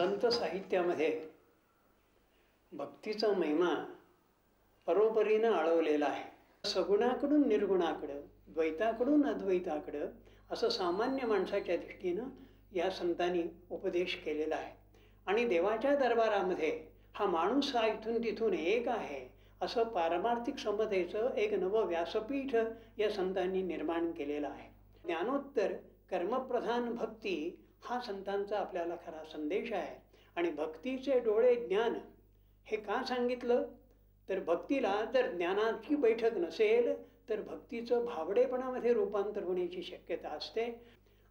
संत साहित्यामध्ये भक्तीचा महिमा परोपरीनं आळवलेला आहे। सगुणाकडून निर्गुणाकडं, द्वैताकडून अद्वैताकडं असं सामान्य माणसाच्या दृष्टीनं या संतांनी उपदेश केलेला आहे। आणि देवाच्या दरबारामध्ये हा माणूस हा इथून तिथून एक आहे असं पारमार्थिक समतेचं एक नवं व्यासपीठ या संतांनी निर्माण केलेलं आहे। ज्ञानोत्तर कर्मप्रधान भक्ती हा संतांचा आपल्याला खरा संदेश आहे। आणि भक्तीचे डोळे ज्ञान हे का सांगितलं तर भक्तीला जर ज्ञानाची बैठक नसेल तर भक्तीचं भावडेपणामध्ये रूपांतर होण्याची शक्यता असते।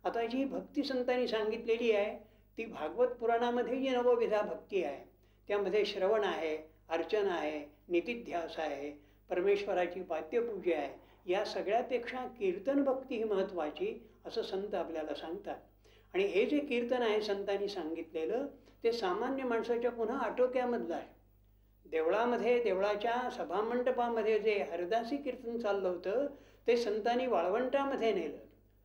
आता जी भक्ती संतांनी सांगितलेली आहे ती भागवत पुराणामध्ये जी नवविधा भक्ती आहे त्यामध्ये श्रवण आहे, अर्चना आहे, नितिध्यास आहे, परमेश्वराची पाद्यपूजा आहे। या सगळ्यापेक्षा कीर्तन भक्ती ही महत्त्वाची असं संत आपल्याला सांगतात। आणि हे जे कीर्तन आहे संतांनी सांगितलेलं ते सामान्य माणसाच्या पुन्हा आटोक्यामधलं आहे। देवळामध्ये देवळाच्या सभामंडपामध्ये जे हरदासी कीर्तन चाललं होतं ते संतांनी वाळवंटामध्ये नेलं।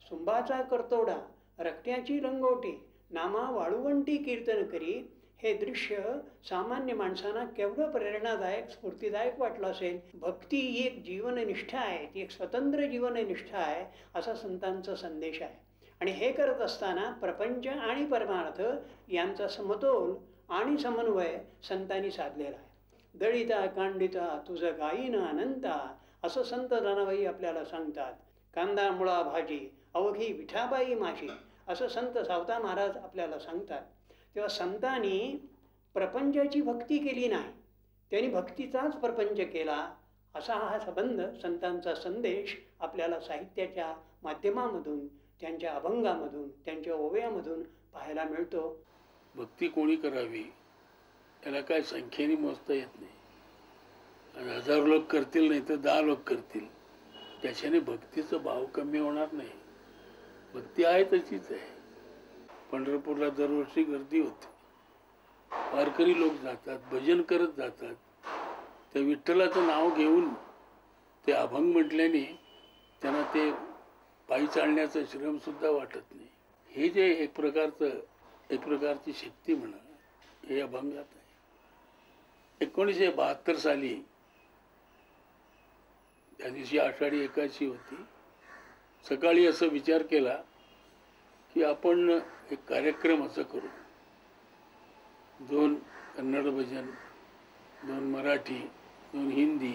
सुंबाचा करतोडा रक्त्याची लंगोटी नामा वाळवंटी कीर्तन करी हे दृश्य सामान्य माणसांना केवढं प्रेरणादायक स्फूर्तिदायक वाटलं असेल। भक्ती ही एक जीवननिष्ठा आहे, ती एक स्वतंत्र जीवननिष्ठा आहे असा संतांचा संदेश आहे। आणि हे करत असताना प्रपंच आणि परमार्थ यांचा समतोल आणि समन्वय संतांनी साधलेला आहे। दळिता कांडिता तुझं गायीन अनंता असं संत जनाबाई आपल्याला सांगतात। कांदा मुळा भाजी अवघी विठाबाई माझी असं संत सावता महाराज आपल्याला सांगतात। तेव्हा संतांनी प्रपंचाची भक्ती केली नाही, त्यांनी भक्तीचाच प्रपंच केला असा हा संबंध संतांचा संदेश आपल्याला साहित्याच्या माध्यमामधून त्यांच्या अभंगामधून त्यांच्या ओव्यामधून पाहायला मिळतो। भक्ती कोणी करावी याला काय संख्येने मोजता येत नाही। 1000 लोक करतील नाही तर 10 लोक करतील, त्याच्याने भक्तीचा भाव कमी होणार नाही। भक्ती आहे तशीच आहे। पंढरपूरला दरवर्षी गर्दी होते, वारकरी लोक जातात, भजन करत जातात। त्या विठ्ठलाचं नाव घेऊन ते अभंग म्हटल्याने त्यांना ते पायी चालण्याचं श्रम सुद्धा वाटत नाही। हे जे एक प्रकारची शक्ती म्हणा हे अभंगात आहे। 1972 साली त्या दिवशी आषाढी एकादशी होती। सकाळी असं विचार केला की आपण एक कार्यक्रम असं करू, 2 कन्नड भजन, 2 मराठी, 2 हिंदी।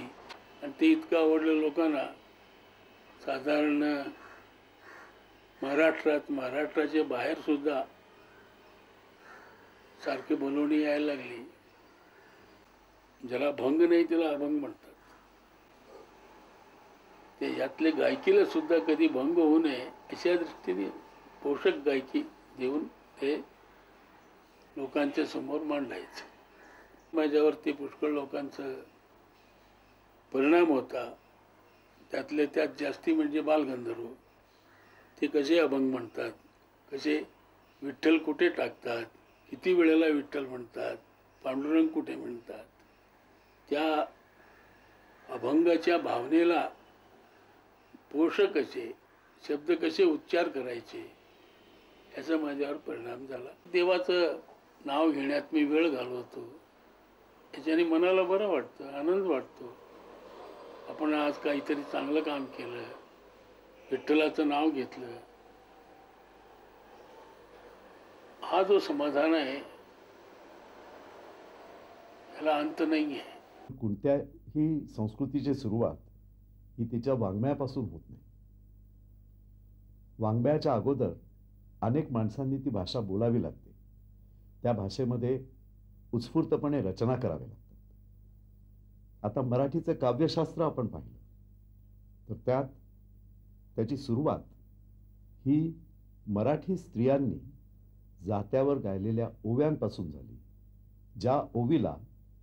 आणि ते इतकं आवडलं लोकांना, साधारण महाराष्ट्राच्या बाहेर सुद्धा सारखे बोलवणी यायला लागली। ज्याला भंग नाही त्याला अभंग म्हणतात। ते यातले गायकीला सुद्धा कधी भंग होऊ नये अशा दृष्टीने पोषक गायकी देऊन ते लोकांच्या समोर मांडायचं। माझ्यावरती पुष्कळ लोकांचा परिणाम होता। त्यातले त्यात जास्ती म्हणजे बालगंधर्व, ते कसे अभंग म्हणतात, कसे विठ्ठल कुठे टाकतात, किती वेळेला विठ्ठल म्हणतात, पांडुरंग कुठे म्हणतात, त्या अभंगाच्या भावनेला पोषक असे शब्द कसे उच्चार करायचे याचा माझ्यावर परिणाम झाला। देवाचं नाव घेण्यात मी वेळ घालवतो, याच्याने मनाला बरं वाटतं, आनंद वाटतो। आपण आज काहीतरी चांगलं काम केलं, विठ्ठलाचं नाव घेतलं, हा जो समाधान आहे याला अंत नाही आहे। कोणत्याही संस्कृतीची सुरुवात ही तिच्या वाङ्मयापासून होत नाही। वाङ्मयाच्या अगोदर अनेक माणसांनी ती भाषा बोलावी लागते, त्या भाषेमध्ये उत्स्फूर्तपणे रचना कराव्या लागतात। आता मराठीचं काव्यशास्त्र आपण पाहिलं तर त्याची सुरुवात ही मराठी स्त्रियांनी जात्यावर गायलेल्या ओव्यांपासून झाली, ज्या ओवीला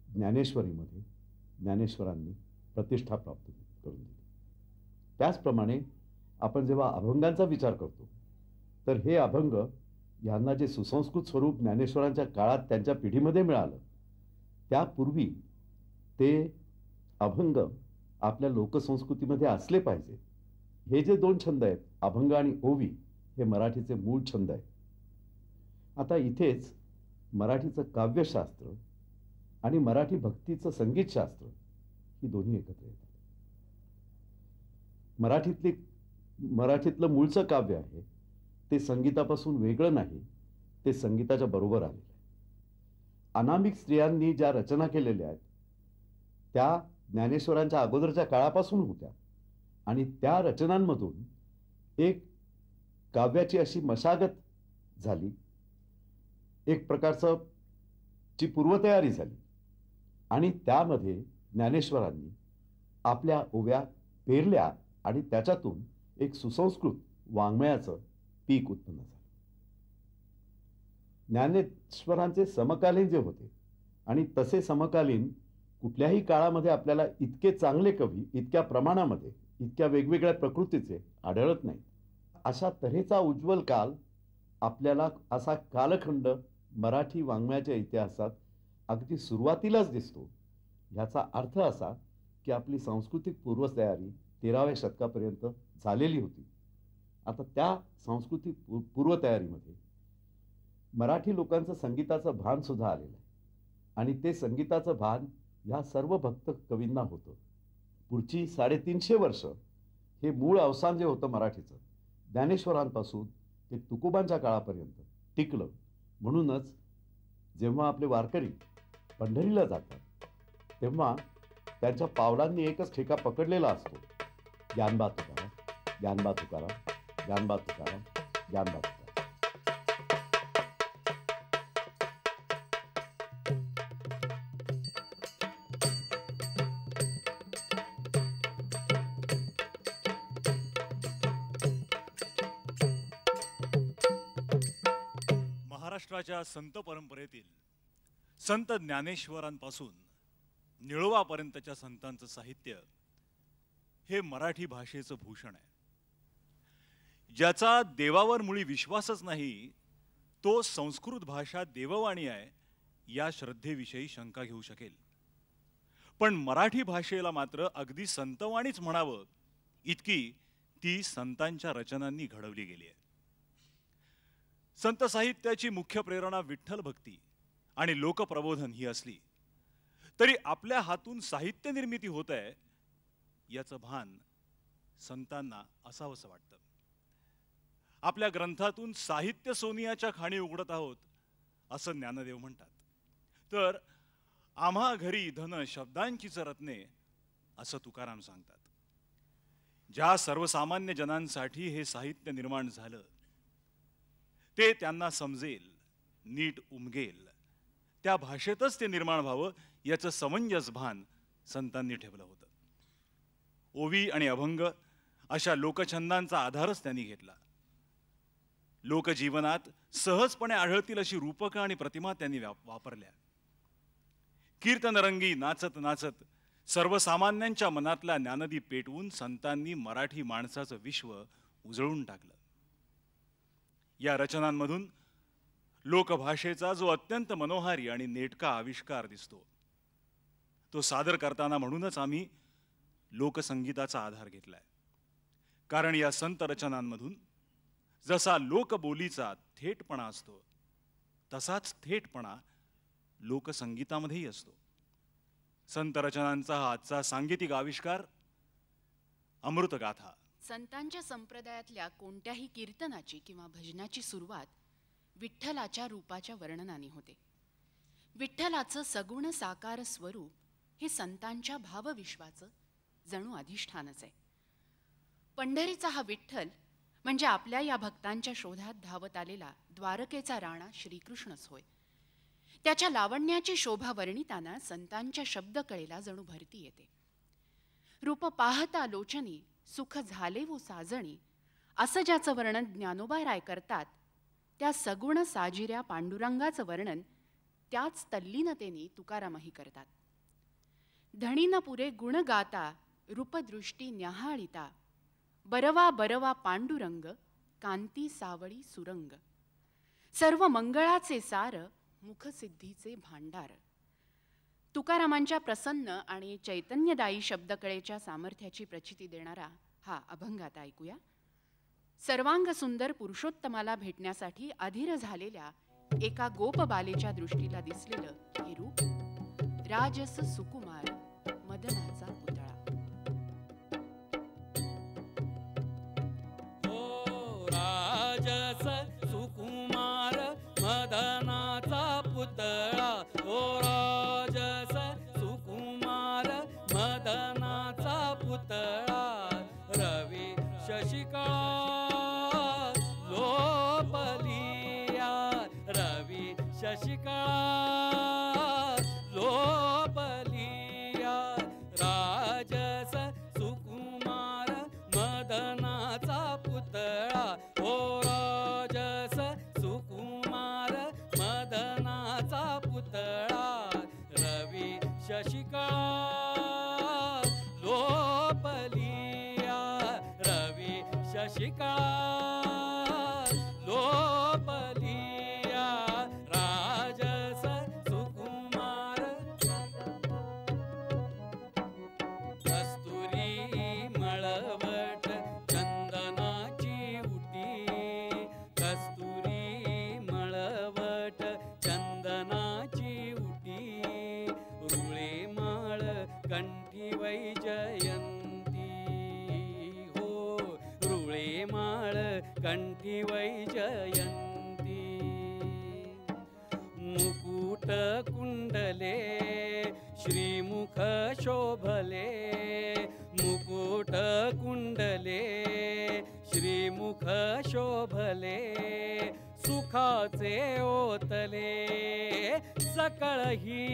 ज्ञानेश्वरीमध्ये ज्ञानेश्वरांनी प्रतिष्ठा प्राप्त करून दिली। त्याचप्रमाणे आपण जेव्हा अभंगांचा विचार करतो तर हे अभंग यांना जे सुसंस्कृत स्वरूप ज्ञानेश्वरांच्या काळात त्यांच्या पिढीमध्ये मिळालं, त्यापूर्वी ते अभंग आपल्या लोकसंस्कृतीमध्ये असले पाहिजे। हे जे 2 छंद आहेत, अभंग आणि ओवी, हे मराठीचे मूळ छंद आहेत। आता इथेच मराठीचं काव्यशास्त्र आणि मराठी भक्तीचं संगीतशास्त्र ही दोन्ही एकत्र येतात. मराठीतलं मूळचं काव्य आहे ते संगीतापासून वेगळं नाही, ते संगीताच्या बरोबर आलेलं आहे. अनामिक स्त्रियांनी ज्या रचना केलेल्या आहेत त्या ज्ञानेश्वरांच्या अगोदरच्या काळापासून होत्या आणि त्या रचनांमधून एक काव्याची अशी मशागत झाली, एक प्रकारचं ची पूर्वतयारी झाली आणि त्यामध्ये ज्ञानेश्वरांनी आपल्या ओव्या पेरल्या आणि त्याच्यातून एक सुसंस्कृत वाङ्मयाचं पीक उत्पन्न झालं. ज्ञानेश्वरांचे समकालीन जे होते आणि तसे समकालीन कुठल्याही काळामध्ये आपल्याला इतके चांगले कवी इतक्या प्रमाणामध्ये इतक्या वेगवेगळ्या प्रकृतीचे आढळत नाहीत. अशा तऱ्हेचा उज्ज्वल काल आपल्याला असा कालखंड मराठी वाङ्मयाच्या इतिहासात अगदी सुरुवातीलाच दिसतो. याचा अर्थ असा की आपली सांस्कृतिक पूर्वतयारी 13व्या शतकापर्यंत झालेली होती. आता त्या सांस्कृतिक पूर्वतयारीमध्ये मराठी लोकांचं संगीताचं भान सुद्धा आलेलं आहे आणि ते संगीताचं भान या सर्व भक्त कवींना होतं. पुढची 350 वर्ष हे मूळ अवसान जे होतं मराठीचं ज्ञानेश्वरांपासून ते तुकोबांच्या काळापर्यंत टिकलं. म्हणूनच जेव्हा आपले वारकरी पंढरीला जातात तेव्हा त्यांच्या पावलांनी एकच ठेका पकडलेला असतो, ज्ञानबा तुकाराम, ज्ञानबा तुकाराम, ज्ञानबा तुकाराम, ज्ञानबा तुकाराम. महाराष्ट्राच्या संत परंपरेतील संत ज्ञानेश्वरांपासून निळोबापर्यंतच्या संतांचं साहित्य हे मराठी भाषेचं भूषण आहे. ज्याचा देवावर मुळी विश्वासच नाही तो संस्कृत भाषा देववाणी आहे या श्रद्धेविषयी शंका घेऊ शकेल. पण मराठी भाषेला मात्र अगदी संतवाणीच म्हणावं इतकी ती संतांच्या रचनांनी घडवली गेली आहे. संत साहित्याची मुख्य प्रेरणा विठ्ठल भक्ती आणि लोकप्रबोधन ही असली तरी आपल्या हातून साहित्य निर्मिती होत आहे याचं भान संतांना असावंसं वाटतं. आपल्या ग्रंथातून साहित्य सोनियाच्या खाणी उघडत आहोत असं ज्ञानदेव म्हणतात. तर आम्हा घरी धन शब्दांचीच रत्ने असं तुकाराम सांगतात. ज्या सर्वसामान्य जनांसाठी हे साहित्य निर्माण झालं ते त्यांना समजेल, नीट उमगेल, त्या भाषेतच ते निर्माण व्हावं याचं समंजस भान संतांनी ठेवलं होतं. ओवी आणि अभंग अशा लोकछंदांचा आधारच त्यांनी घेतला. लोकजीवनात सहजपणे आढळतील अशी रूपकं आणि प्रतिमा त्यांनी वापरल्या. कीर्तनरंगी नाचत नाचत सर्वसामान्यांच्या मनातला ज्ञानदीप पेटवून संतांनी मराठी माणसाचं विश्व उजळून टाकलं. या रचनांमधून लोकभाषेचा जो अत्यंत मनोहारी आणि नेटका आविष्कार दिसतो तो सादर करताना म्हणूनच आम्ही लोकसंगीताचा आधार घेतलाय. कारण या संत रचनांमधून जसा लोकबोलीचा थेटपणा असतो तसाच थेटपणा लोकसंगीतामध्येही असतो. संत रचनांचा हा आजचा सांगीतिक आविष्कार अमृतगाथा. संतांच्या संप्रदायातल्या कोणत्याही कीर्तनाची किंवा भजनाची सुरुवात विठ्ठलाच्या रूपाच्या वर्णनाने होते. विठ्ठलाचं सगुण साकार स्वरूप हे संतांच्या भावविश्वाचं जणू अधिष्ठानच आहे. पंढरीचा हा विठ्ठल म्हणजे आपल्या या भक्तांच्या शोधात धावत आलेला द्वारकेचा राणा श्रीकृष्णच होय. त्याच्या लावण्याची शोभा वर्णिताना संतांच्या शब्दकळेला जणू भरती येते. रूप पाहता लोचनी सुख झाले वो साजणी असं ज्याचं वर्णन ज्ञानोबा राय करतात त्या सगुण साजिऱ्या पांडुरंगाचं वर्णन त्याच तल्लीनतेने तुकारामही करतात. धणीन पुरे गुण गाता रूपदृष्टी न्याहाळिता बरवा बरवा पांडुरंग कांती सावळी सुरंग सर्व मंगळाचे सार मुखसिद्धीचे भांडार. तुकारामांच्या प्रसन्न आणि चैतन्यदायी शब्दकळेच्या सामर्थ्याची प्रचिती देणारा हा अभंग आता ऐकूया. सर्वांग सुंदर पुरुषोत्तमाला भेटण्यासाठी अधीर झालेल्या एका गोपबालेच्या दृष्टीला दिसलेलं हे रूप राजस सुकुमार मदनाचा पुतळा. ओ राजस सुकुमार मदनाचा पुतळा, ओ राजस सुकुमार मदनाचा पुतळा, रवी शशिकळा लोपलिया, रवी शशिकळा लोपलिया, राजस सुकुमार मदनाचा पुतळा, ओ राजस सुकुमार मदनाचा पुतळा, रवी शशिकळा लोपलिया, रवी शशिकळा लोपलिया, राजस सुकुमार. कस्तुरी मळवट चंदनाची उटी, कस्तुरी मळवट चंदनाची उटी, रुळे माळ कंठी वैजयंती, हो रुळे माळ कंठी वैजयंती, मुकुट कुंडले श्रीमुख शोभले, मुकुट कुंडले श्रीमुख शोभले, सुखाचे ओतले सकळही,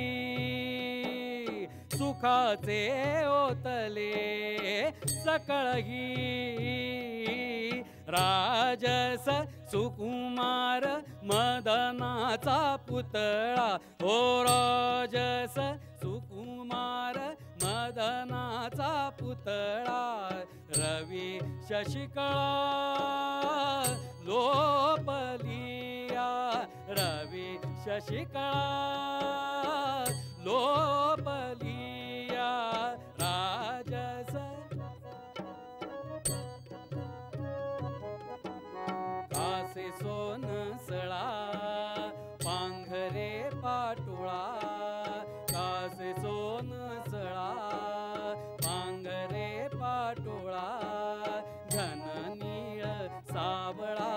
सुखाचे ओतले सकळही, राजस सुकुमार मदनाचा पुतळा, ओ राजस सुकुमार मदनाचा पुतळा, रवी शशिकळा लोपलिया, रवी शशिकळा लोपलिया, राजस. कासे सोनसळा पांघरे पाटोळा, कासे सोनसळा पांघरे पाटोळा, घन नीळ सावळा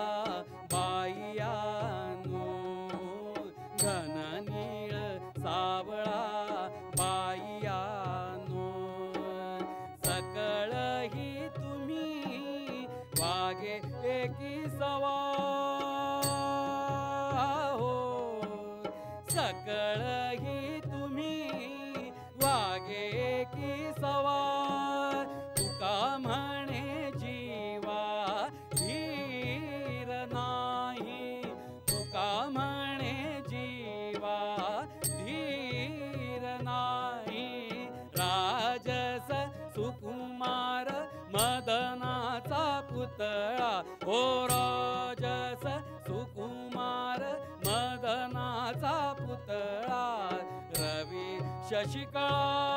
बाईयानो, घन नीळ सावळा बाईयानो, सकळही तुम्ही वागे एकी सवा, हो सकळही तुम्ही वागे एकी सवा, तुका म्हणे जीवा धीर नाही, तुका म्हणे जीवा धीर नाही, राजस सुकुमार मदनाचा पुतळा, ओ राजस सुकुमार मदनाचा पुतळा, रवी शशिकळा